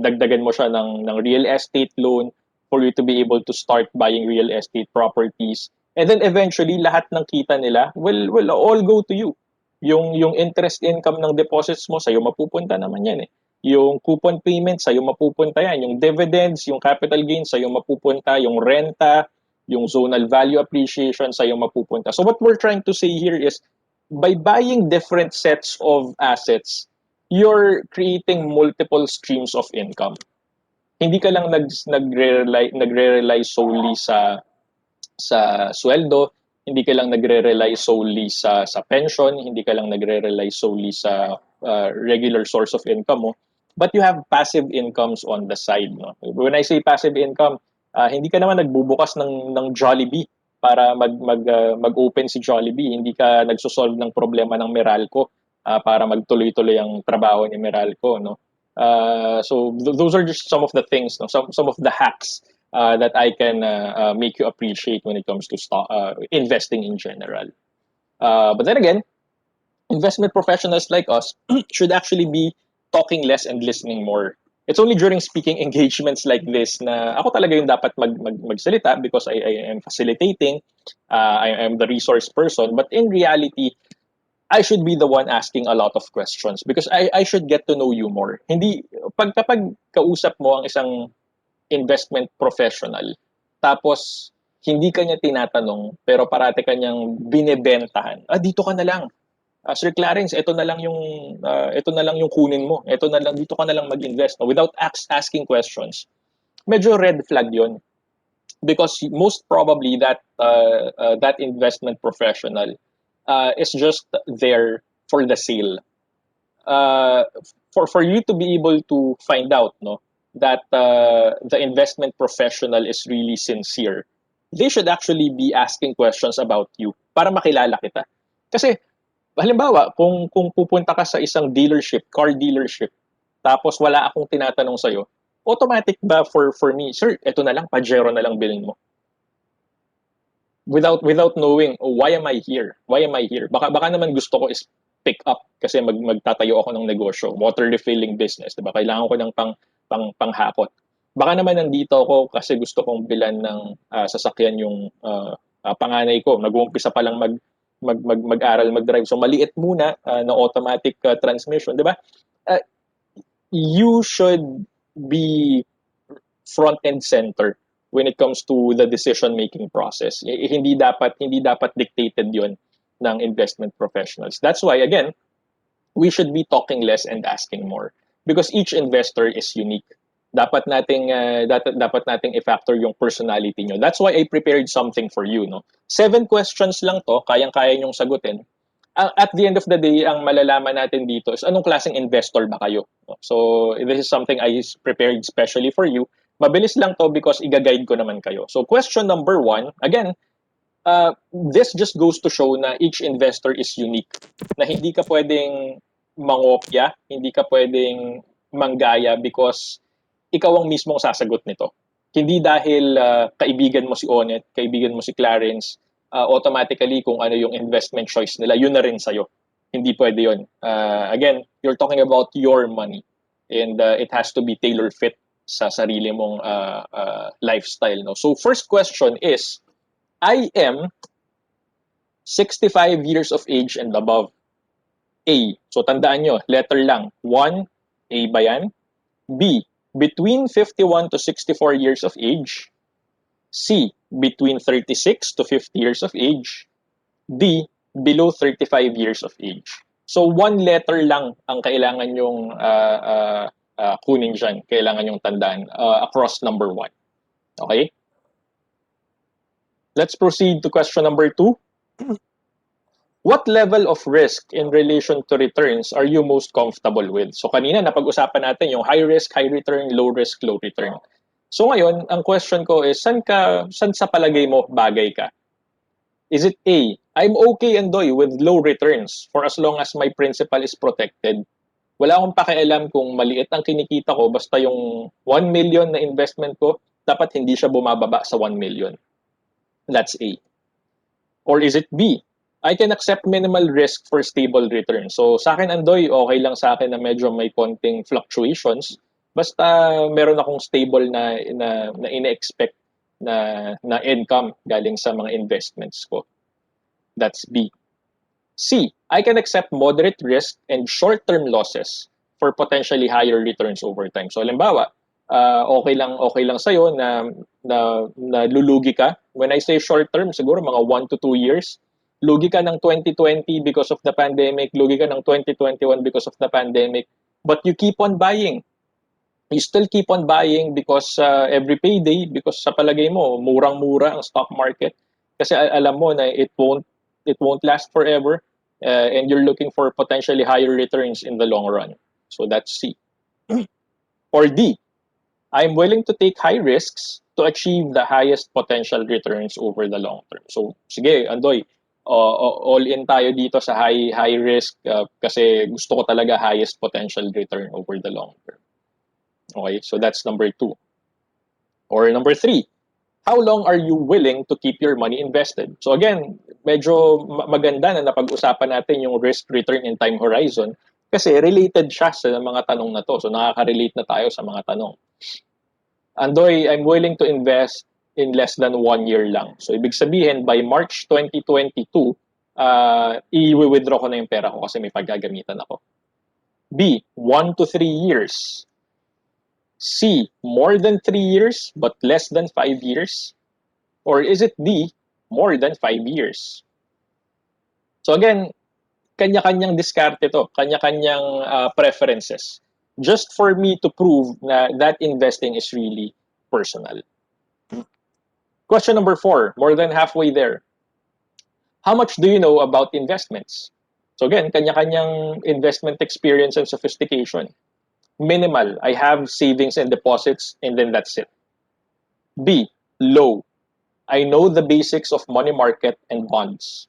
dagdagan mo siya ng real estate loan for you to be able to start buying real estate properties. And then eventually, lahat ng kita nila will all go to you. Yung interest income ng deposits mo, sa'yo mapupunta naman yan eh. Yung coupon payments, sa'yo mapupunta yan. Yung dividends, yung capital gains, sa'yo mapupunta. Yung renta, yung zonal value appreciation, sa'yo mapupunta. So what we're trying to say here is, by buying different sets of assets, you're creating multiple streams of income. Hindi ka lang nagre-rely solely sa sweldo, hindi ka lang nagre-rely solely sa pension, hindi ka lang nagre-rely solely sa regular source of income mo, but you have passive incomes on the side, no. When I say passive income, hindi ka naman nagbubukas ng Jollibee para mag-open si Jollibee, hindi ka nagso-solve ng problema ng Meralco para magtuloy-tuloy ang trabaho ni Meralco, no. Those are just some of the things, no? Some of the hacks that I can make you appreciate when it comes to investing in general. But then again, investment professionals like us should actually be talking less and listening more. It's only during speaking engagements like this na ako talaga yung dapat magsalita because I am facilitating, I am the resource person. But in reality, I should be the one asking a lot of questions because I should get to know you more. Hindi, kapag kausap mo ang isang investment professional, tapos hindi kanya tinatanong, pero parate kanyang binebentahan, dito ka na lang. Sir Clarence, ito na lang yung kunin mo. Ito na lang, dito ka na lang mag-invest. No? Without asking questions. Medyo red flag yon because most probably that investment professional is just there for the sale. Uh, for you to be able to find out, no, that the investment professional is really sincere, they should actually be asking questions about you para makilala kita. Kasi halimbawa, kung pupunta ka sa isang dealership, car dealership, tapos wala akong tinatanong sa'yo, automatic ba for me, sir, eto na lang, Pajero na lang bilhin mo? Without knowing, oh, why am I here? Why am I here? Baka naman gusto ko is pick up kasi magtatayo ako ng negosyo, water refilling business, 'di ba? Kailangan ko ng panghakot. Baka naman nandito ako kasi gusto kong bilan ng sasakyan yung panganay ko. Nag-uumpisa pa lang mag-aral mag-drive. So maliit muna na automatic transmission, 'di ba? Uh, you should be front and center when it comes to the decision making process. Hindi dapat dictated 'yon ng investment professionals. That's why again, we should be talking less and asking more because each investor is unique. Dapat nating i-factor yung personality nyo. That's why I prepared something for you, no. 7 questions lang to, kayang-kaya nyong sagutin. At the end of the day, ang malalaman natin dito is anong klaseng investor ba kayo. So, this is something I prepared specially for you. Mabilis lang to because i-guide ko naman kayo. So, question number 1, again, this just goes to show na each investor is unique. Na hindi ka pwedeng mangopya, hindi ka pwedeng manggaya because ikaw ang mismong sasagot nito. Hindi dahil kaibigan mo si Onet, kaibigan mo si Clarence, automatically kung ano yung investment choice nila, yun na rin sa'yo. Hindi pwede yun. Again, you're talking about your money and it has to be tailor-fit sa sarili mong lifestyle. No? So first question is, I am 65 years of age and above. A. So tandaan nyo, letter lang. 1, A ba yan? B. Between 51 to 64 years of age. C. Between 36 to 50 years of age. D. Below 35 years of age. So one letter lang ang kailangan yung kunin dyan. Kailangan yung tandaan across number 1. Okay? Let's proceed to question number 2. What level of risk in relation to returns are you most comfortable with? So kanina napag-usapan natin yung high risk, high return, low risk, low return. So ngayon, ang question ko is, saan sa palagay mo bagay ka? Is it A, I'm okay, Andoy, with low returns for as long as my principal is protected. Wala akong pakialam kung maliit ang kinikita ko, basta yung 1 million na investment ko, dapat hindi siya bumababa sa 1 million. That's A. Or is it B? I can accept minimal risk for stable return. So sa akin, Andoy, okay lang sa akin na medyo may konting fluctuations. Basta meron akong stable na ine-expect na income galing sa mga investments ko. That's B. C. I can accept moderate risk and short-term losses for potentially higher returns over time. So halimbawa, okay lang sa'yo na lulugi ka. When I say short-term, siguro mga 1 to 2 years. Lugi ka ng 2020 because of the pandemic, lugi ka ng 2021 because of the pandemic, but you keep on buying. You still keep on buying because every payday, because sa palagay mo, murang-mura ang stock market. Kasi alam mo na it won't last forever and you're looking for potentially higher returns in the long run. So that's C. Or D, I'm willing to take high risks to achieve the highest potential returns over the long term. So, sige, Andoy, all in tayo dito sa high risk kasi gusto ko talaga highest potential return over the long term. Okay, so that's number 2. Or number 3, how long are you willing to keep your money invested? So again, medyo maganda na napag-usapan natin yung risk, return, and time horizon kasi related siya sa mga tanong na to. So nakaka-relate na tayo sa mga tanong. Andoy, I'm willing to invest in less than 1 year lang. So ibig sabihin, by March 2022, i-withdraw ko na yung pera ko kasi may paggagamitan ako. B, 1 to 3 years. C, more than 3 years but less than 5 years? Or is it D, more than 5 years? So again, kanya-kanyang diskarte to, kanya-kanyang preferences. Just for me to prove na that investing is really personal. Question number 4, more than halfway there. How much do you know about investments? So again, kanya-kanyang investment experience and sophistication. Minimal, I have savings and deposits and then that's it. B, low, I know the basics of money market and bonds.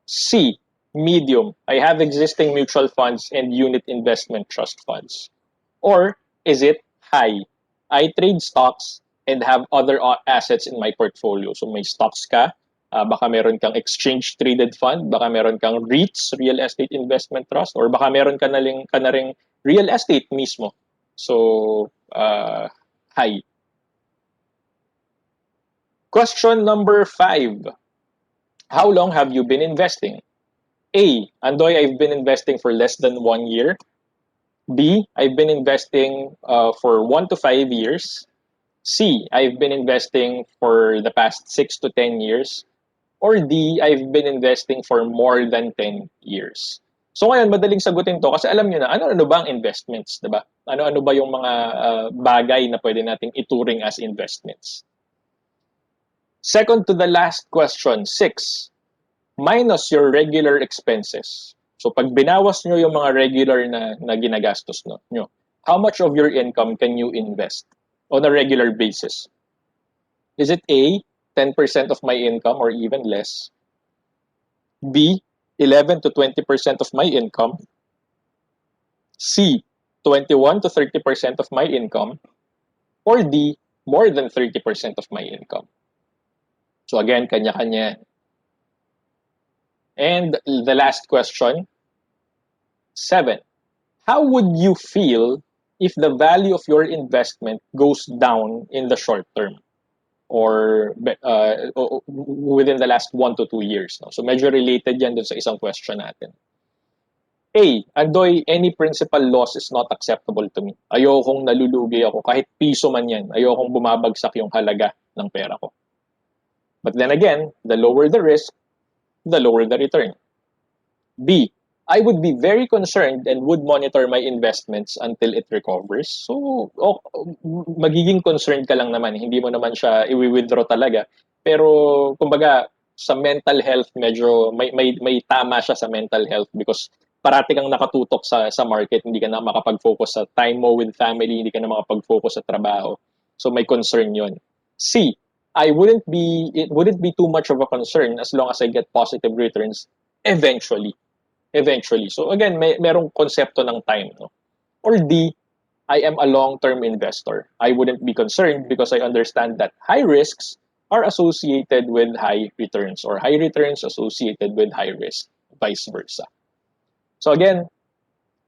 C, medium, I have existing mutual funds and unit investment trust funds. Or is it high, I trade stocks and have other assets in my portfolio. So may stocks ka, baka meron kang exchange traded fund, baka meron kang REITs, real estate investment trust, or baka meron ka na ring real estate mismo. So high. Question number 5. How long have you been investing? A, Andoy, I've been investing for less than 1 year. B, I've been investing for 1 to 5 years. C, I've been investing for the past 6 to 10 years. Or D, I've been investing for more than 10 years. So ngayon, madaling sagutin to kasi alam nyo na ano-ano ba ang investments, di ba? Ano-ano ba yung mga bagay na pwede nating ituring as investments? Second to the last question, 6. Minus your regular expenses. So pag binawas nyo yung mga regular na ginagastos nyo, how much of your income can you invest on a regular basis? Is it A, 10% of my income or even less? B, 11 to 20% of my income? C, 21 to 30% of my income? Or D, more than 30% of my income? So again, kanya-kanya. And the last question, 7. How would you feel if the value of your investment goes down in the short term or within the last 1 to 2 years? No? So medyo related yan dun sa isang question natin. A, Andoy, any principal loss is not acceptable to me. Ayokong nalulugi ako kahit piso man yan. Ayokong bumabagsak yung halaga ng pera ko. But then again, the lower the risk, the lower the return. B, I would be very concerned and would monitor my investments until it recovers. So, magiging concerned ka lang naman. Hindi mo naman siya i-withdraw talaga. Pero, kumbaga, sa mental health, medyo may tama siya sa mental health because parati kang nakatutok sa market. Hindi ka na makapag-focus sa time mo with family. Hindi ka na makapag-focus sa trabaho. So, may concern yon. C, it wouldn't be too much of a concern as long as I get positive returns eventually. So again, merong konsepto ng time. No? Or D, I am a long-term investor. I wouldn't be concerned because I understand that high risks are associated with high returns or high returns associated with high risk, vice versa. So again,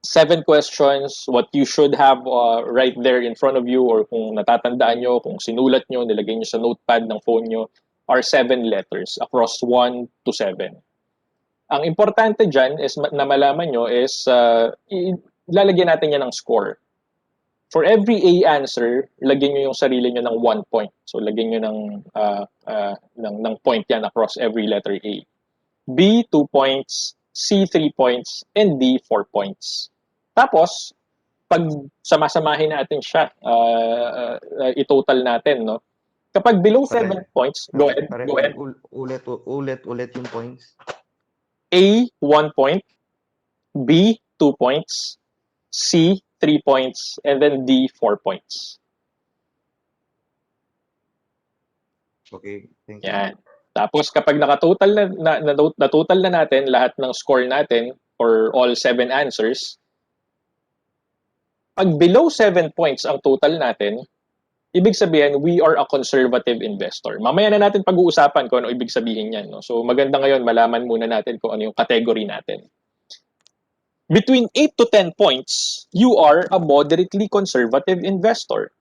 7 questions, what you should have right there in front of you or kung natatandaan nyo, kung sinulat nyo, nilagay nyo sa notepad ng phone nyo, are 7 letters across 1 to 7. Ang importante dyan is na malaman nyo is lalagyan natin yan ng score. For every A answer, lagyan nyo yung sarili nyo ng 1 point. So lagyan nyo ng point yan across every letter A. B, 2 points. C, 3 points. And D, 4 points. Tapos, pag samasamahin natin siya, i-total natin, no? Kapag below 7 points, go ahead. Ulit yung points. A, 1 point. B, 2 points. C, 3 points. And then D, 4 points. Okay, thank you. Yan. Tapos kapag nakatotal na-total na natin lahat ng score natin for all 7 answers, Pag below 7 points ang total natin, ibig sabihin, we are a conservative investor. Mamaya na natin pag-uusapan kung ano ibig sabihin yan. No? So maganda ngayon, malaman muna natin kung ano yung category natin. Between 8 to 10 points, you are a moderately conservative investor.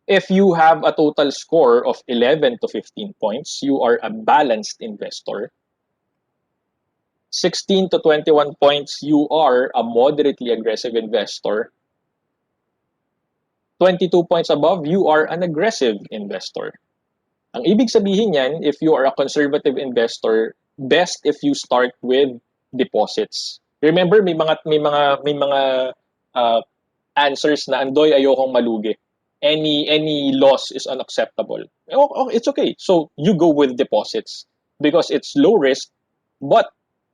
If you have a total score of 11 to 15 points, you are a balanced investor. 16 to 21 points, you are a moderately aggressive investor. 22 points above, you are an aggressive investor. Ang ibig sabihin yan, if you are a conservative investor, best if you start with deposits. Remember, may mga uh, answers na andoy ayokong malugi. Any loss is unacceptable. Oh, it's okay. So you go with deposits because it's low risk, but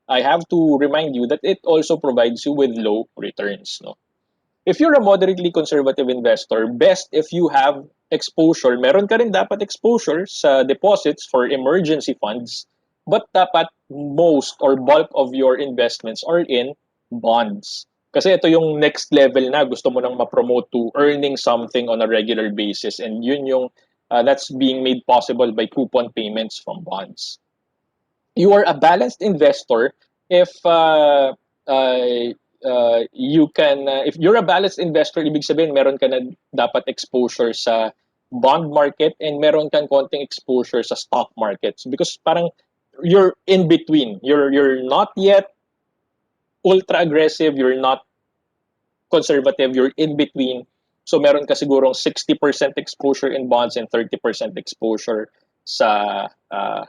I have to remind you that it also provides you with low returns. No? If you're a moderately conservative investor, best if you have exposure, meron ka rin dapat exposure sa deposits for emergency funds, but dapat most or bulk of your investments are in bonds. Kasi ito yung next level na gusto mo nang ma-promote to earning something on a regular basis, and yun yung that's being made possible by coupon payments from bonds. You are a balanced investor if you can if you're a balanced investor, ibig sabihin meron ka na dapat exposure sa bond market and meron kang konting exposure sa stock markets because parang you're in between, you're not yet ultra aggressive, you're not conservative, you're in between. So meron ka sigurong 60% exposure in bonds and 30% exposure sa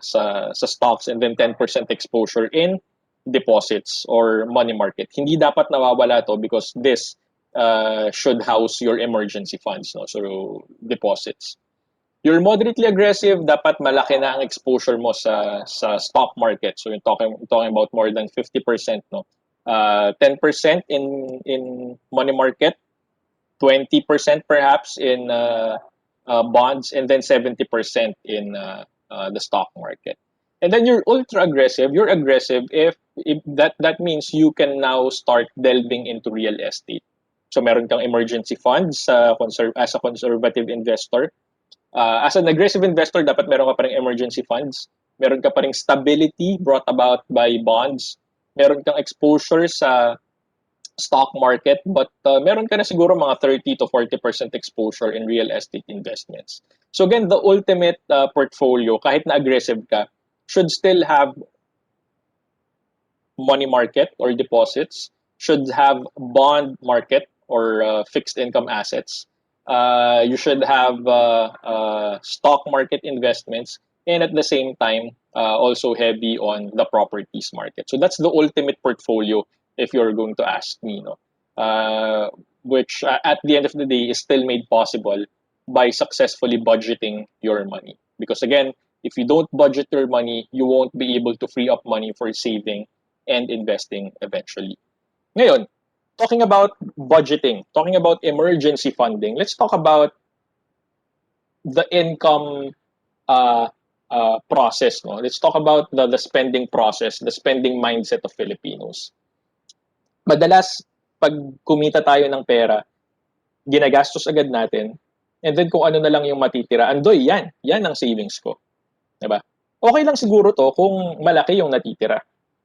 stocks, and then 10% exposure in deposits or money market. Hindi dapat nawawala to because this should house your emergency funds, no? So deposits. You're moderately aggressive, dapat malaki na ang exposure mo sa stock market. So you're talking about more than 50%, no? 10% in money market, 20% perhaps in bonds, and then 70% in the stock market. And then you're ultra aggressive. You're aggressive if that means you can now start delving into real estate. So meron kang emergency funds as a conservative investor. As an aggressive investor, dapat meron ka pa ring emergency funds. Meron ka pa ring stability brought about by bonds. Meron kang exposure sa stock market, but meron ka na siguro mga 30 to 40% exposure in real estate investments. So again, the ultimate portfolio, kahit na aggressive ka, should still have money market or deposits, should have bond market or fixed income assets. You should have stock market investments, and at the same time, also heavy on the properties market. So that's the ultimate portfolio if you're going to ask me, no? Which at the end of the day is still made possible by successfully budgeting your money. Because again, if you don't budget your money, you won't be able to free up money for saving and investing eventually. Ngayon, talking about budgeting, talking about emergency funding, let's talk about the income process. No? Let's talk about the spending process, the spending mindset of Filipinos. Madalas, pag kumita tayo ng pera, ginagastos agad natin, and then kung ano na lang yung matitira, andoy, yan ang savings ko. Diba? Okay lang siguro to kung malaki yung natitira.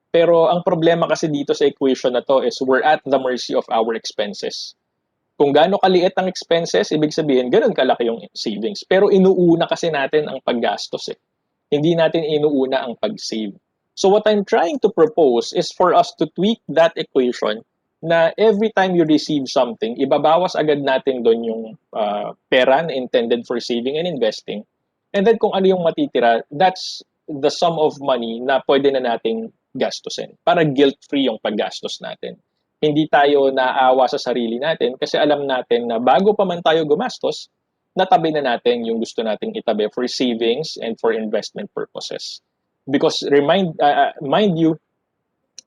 Pero ang problema kasi dito sa equation na to is we're at the mercy of our expenses. Kung gaano kaliit ang expenses, ibig sabihin, ganun kalaki yung savings. Pero inuuna kasi natin ang paggastos eh. Hindi natin inuuna ang pag-save. So what I'm trying to propose is for us to tweak that equation na every time you receive something, ibabawas agad natin doon yung pera na intended for saving and investing. And then kung ano yung matitira, that's the sum of money na pwede na nating gastusin para guilt-free yung paggastos natin. Hindi tayo naawa sa sarili natin kasi alam natin na bago pa man tayo gumastos, natabi na natin yung gusto nating itabi for savings and for investment purposes. Because mind you,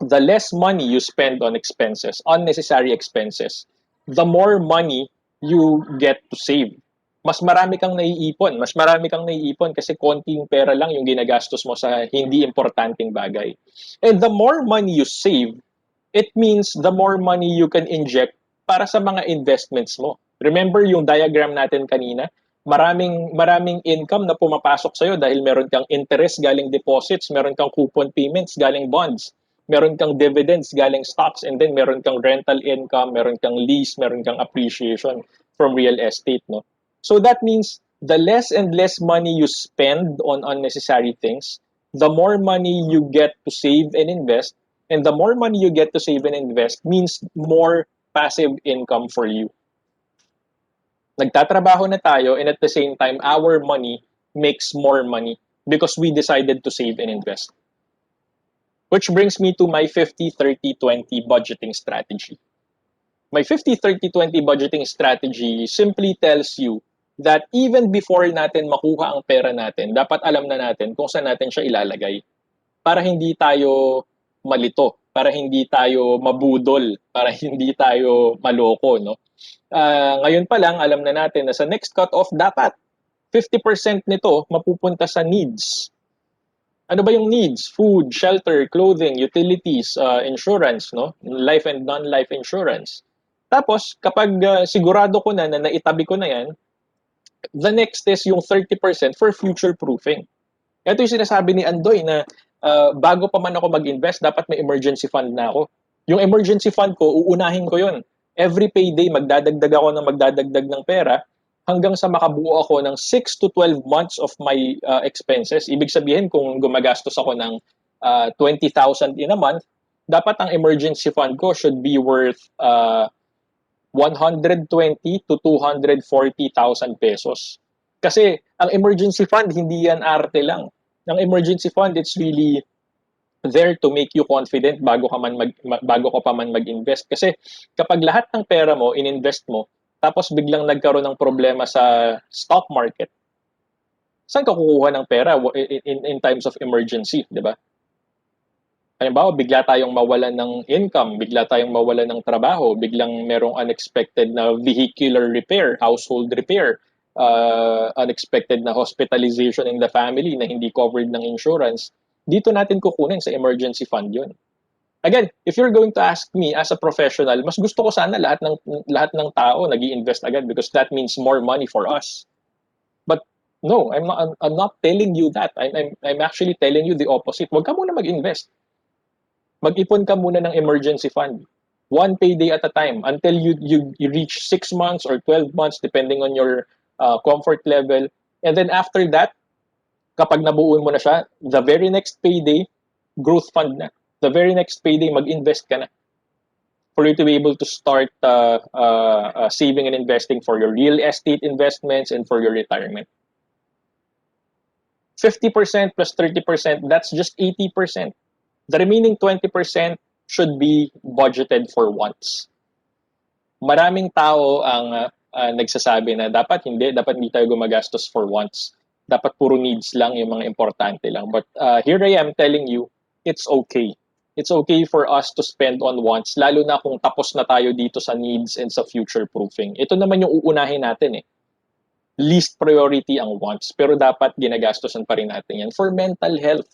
the less money you spend on expenses, unnecessary expenses, the more money you get to save. Mas marami kang naiipon kasi konting pera lang yung ginagastos mo sa hindi importanteng bagay. And the more money you save, it means the more money you can inject para sa mga investments mo. Remember yung diagram natin kanina? Maraming income na pumapasok sa'yo dahil meron kang interest galing deposits, meron kang coupon payments galing bonds, meron kang dividends galing stocks, and then meron kang rental income, meron kang lease, meron kang appreciation from real estate, no? So that means the less and less money you spend on unnecessary things, the more money you get to save and invest, and the more money you get to save and invest means more passive income for you. Nagtatrabaho na tayo, and at the same time, our money makes more money because we decided to save and invest. Which brings me to my 50-30-20 budgeting strategy. My 50-30-20 budgeting strategy simply tells you that even before natin makuha ang pera natin, dapat alam na natin kung saan natin siya ilalagay para hindi tayo malito, para hindi tayo mabudol, para hindi tayo maloko, no? Ngayon pa lang, alam na natin na sa next cut-off, dapat 50% nito mapupunta sa needs. Ano ba yung needs? Food, shelter, clothing, utilities, insurance, no? Life and non-life insurance. Tapos, kapag sigurado ko na naitabi ko na yan, the next is yung 30% for future proofing. Ito yung sinasabi ni Andoy na bago pa man ako mag-invest, dapat may emergency fund na ako. Yung emergency fund ko, uunahin ko yun. Every payday, magdadagdag ako ng magdadagdag ng pera hanggang sa makabuo ako ng 6 to 12 months of my expenses. Ibig sabihin, kung gumagastos ako ng 20,000 in a month, dapat ang emergency fund ko should be worth 120 to 240,000 pesos. Kasi ang emergency fund, hindi yan arte lang. Ang emergency fund, it's really there to make you confident bago ka pa man mag-invest. Kasi kapag lahat ng pera mo ininvest mo, tapos biglang nagkaroon ng problema sa stock market, saan ka kukuha ng pera in times of emergency, di ba? Halimbawa, bigla tayong mawalan ng income, bigla tayong mawalan ng trabaho, biglang merong unexpected na vehicular repair, household repair, unexpected na hospitalization in the family na hindi covered ng insurance, dito natin kukunin sa emergency fund yun. Again, if you're going to ask me as a professional, mas gusto ko sana lahat ng tao nag-i-invest agad because that means more money for us. But no, I'm not telling you that. I'm actually telling you the opposite. Huwag ka muna mag-invest. Mag-ipon ka muna ng emergency fund. One payday at a time until you reach 6 months or 12 months depending on your comfort level. And then after that, kapag nabuuin mo na siya, the very next payday, growth fund na. The very next payday, mag-invest ka na for you to be able to start saving and investing for your real estate investments and for your retirement. 50% plus 30%, that's just 80%. The remaining 20% should be budgeted for wants. Maraming tao ang nagsasabi na dapat hindi tayo gumagastos for wants. Dapat puro needs lang, yung mga importante lang. But here I am telling you, it's okay. It's okay for us to spend on wants, lalo na kung tapos na tayo dito sa needs and sa future proofing. Ito naman yung uunahin natin eh. Least priority ang wants, pero dapat ginagastosan pa rin natin yan for mental health.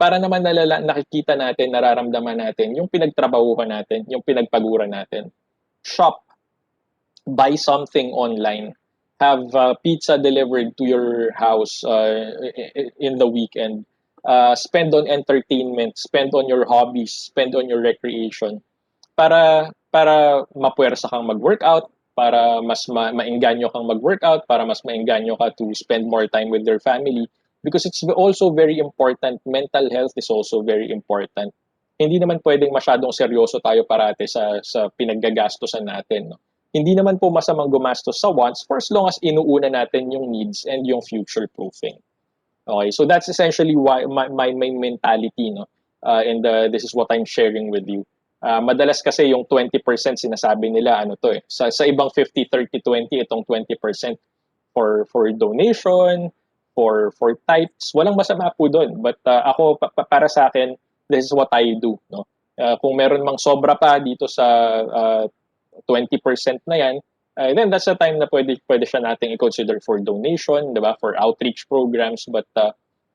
Para naman nakikita natin, nararamdaman natin yung pinagtrabahuhan natin, yung pinagpaguran natin. Shop, buy something online, have pizza delivered to your house in the weekend, spend on entertainment, spend on your hobbies, spend on your recreation, para mapuwersa kang mag-workout, para mas maengganyo kang mag-workout, para mas maengganyo ka to spend more time with your family. Because it's also very important, mental health is also very important. Hindi naman pwedeng masyadong seryoso tayo parate sa pinaggagastosan natin. No? Hindi naman po masamang gumastos sa wants for as long as inuuna natin yung needs and yung future proofing. Okay, so that's essentially why my mentality, no? And this is what I'm sharing with you. Madalas kasi yung 20% sinasabi nila ano to eh. Sa ibang 50-30-20 itong 20% for donation, for types, walang masama po doon. But ako para sa akin, this is what I do, no. Kung meron mang sobra pa dito sa 20% na yan, then that's the time na pwede siya nating i-consider for donation, 'di ba? For outreach programs, but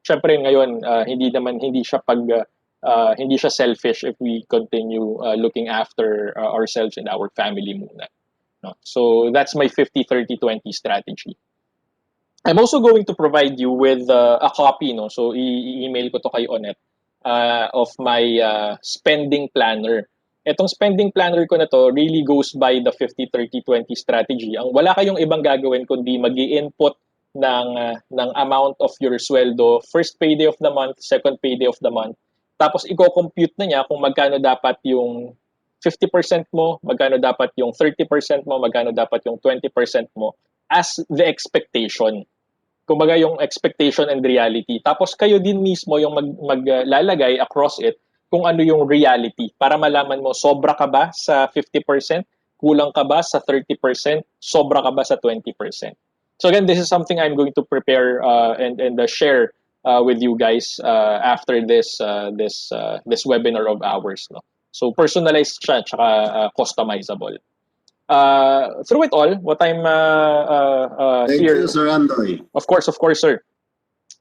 syempre ngayon hindi siya hindi siya selfish if we continue looking after ourselves and our family muna. No? So that's my 50-30-20 strategy. I'm also going to provide you with a copy, no? So i-email ko to kay Onet of my spending planner. Etong spending planner ko na to really goes by the 50-30-20 strategy. Ang wala kayong ibang gagawin kundi magi-input ng amount of your sweldo, first payday of the month, second payday of the month. Tapos i-compute na niya kung magkano dapat yung 50% mo, magkano dapat yung 30% mo, magkano dapat yung 20% mo as the expectation. Kumbaga yung expectation and reality. Tapos kayo din mismo yung maglalagay across it kung ano yung reality para malaman mo sobra ka ba sa 50%, kulang ka ba sa 30%, sobra ka ba sa 20%. So again, this is something I'm going to prepare and share with you guys after this webinar of ours, no. So personalized siya tsaka customizable. Through it all, what I'm Thank here. you, Sir Andoy. Of course, sir.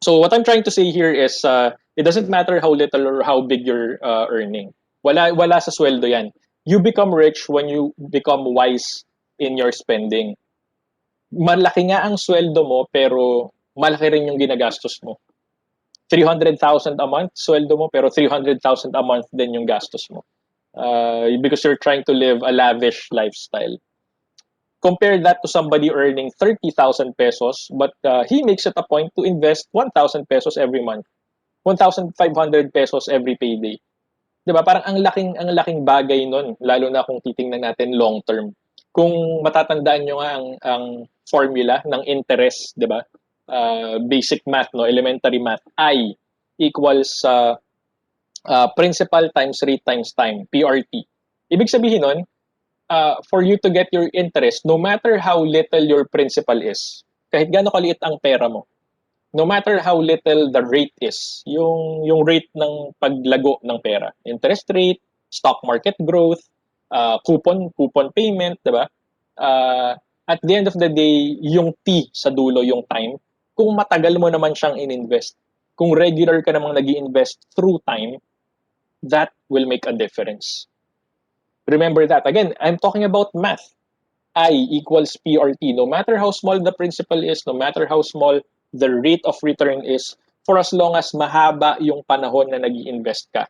So what I'm trying to say here is it doesn't matter how little or how big you're earning. Wala sa sweldo yan. You become rich when you become wise in your spending. Malaki nga ang sweldo mo pero malaki rin yung ginagastos mo. 300,000 a month sweldo mo pero 300,000 a month din yung gastos mo. Because you're trying to live a lavish lifestyle. Compare that to somebody earning 30,000 pesos, but he makes it a point to invest 1,000 pesos every month, 1,500 pesos every payday. 'Di ba? Parang ang laking bagay nun, lalo na kung titingnan natin long term. Kung matatandaan nyo nga ang formula ng interest, 'di ba? Basic math, no, elementary math, I equals principal times rate times time, PRT. Ibig sabihin nun, for you to get your interest, no matter how little your principal is, kahit gaano kaliit ang pera mo, no matter how little the rate is, yung rate ng paglago ng pera, interest rate, stock market growth, coupon payment, 'di ba? At the end of the day, yung T sa dulo, yung time, kung matagal mo naman siyang ininvest, kung regular ka namang nag-i-invest through time, that will make a difference. Remember that. Again, I'm talking about math. I equals PRT. No matter how small the principal is, no matter how small the rate of return is, for as long as mahaba yung panahon na nag-i-invest ka,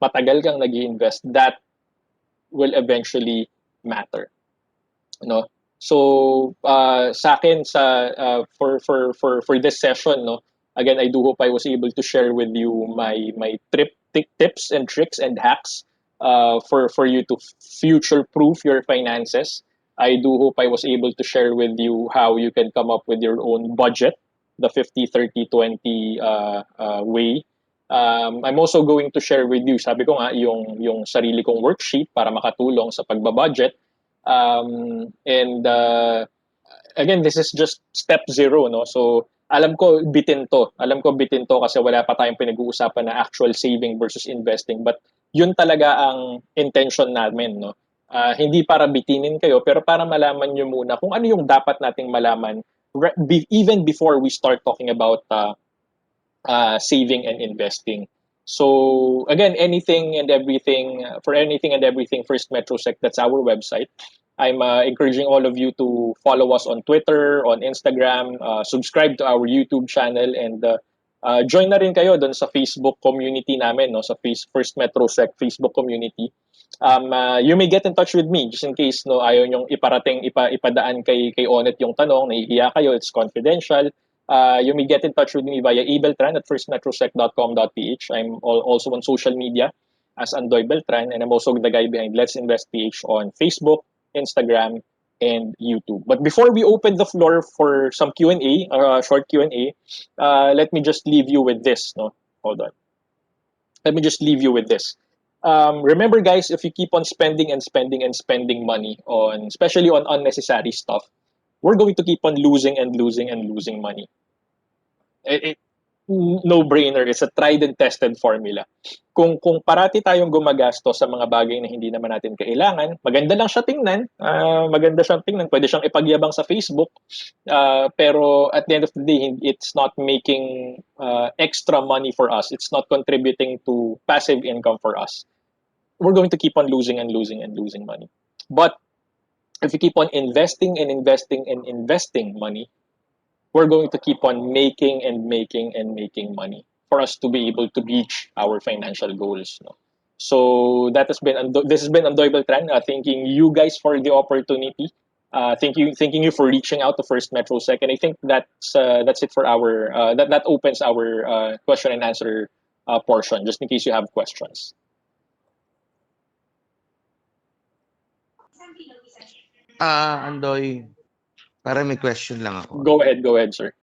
matagal kang nag-i-invest, that will eventually matter. No? So sa akin for this session, no, again, I do hope I was able to share with you my tips and tricks and hacks for you to future proof your finances. I do hope I was able to share with you how you can come up with your own budget, the 50-30-20 way. I'm also going to share with you, sabi ko nga, yung sarili kong worksheet para makatulong sa pagbabudget. And again, this is just step 0, no? So alam ko bitin to. Kasi wala pa tayong pinag-uusapan na actual saving versus investing. But yun talaga ang intention namin, no? Hindi para bitinin kayo, pero para malaman nyo muna kung ano yung dapat nating malaman even before we start talking about saving and investing. So again, anything and everything, First Metrosec, that's our website. I'm encouraging all of you to follow us on Twitter, on Instagram, subscribe to our YouTube channel, and join na rin kayo doon sa Facebook community namin, no, sa First Metrosec Facebook community. You may get in touch with me just in case no ayaw nyong ipadaan kay Onet yung tanong, nahihiya kayo, it's confidential. You may get in touch with me via eBeltran at firstmetrosec.com.ph. I'm also on social media as Andoy Beltran, and I'm also the guy behind Let's Invest PH on Facebook, Instagram, and YouTube. But before we open the floor for some Q&A, short Q&A, let me just leave you with this. No, hold on. Let me just leave you with this. Remember, guys, if you keep on spending and spending and spending money on, especially on unnecessary stuff, we're going to keep on losing and losing and losing money. no-brainer. It's a tried and tested formula. Kung parati tayong gumagastos sa mga bagay na hindi naman natin kailangan, maganda lang siya tingnan, pwede siyang ipagyabang sa Facebook, pero at the end of the day, it's not making extra money for us. It's not contributing to passive income for us. We're going to keep on losing and losing and losing money. But if we keep on investing and investing and investing money, we're going to keep on making and making and making money for us to be able to reach our financial goals. No? So this has been Andoy Beltran. Thanking you guys for the opportunity. Thanking you for reaching out to First Metro Sec, and I think that's it for our that opens our question and answer portion. Just in case you have questions. Andoy, para may question lang ako. Go ahead, sir.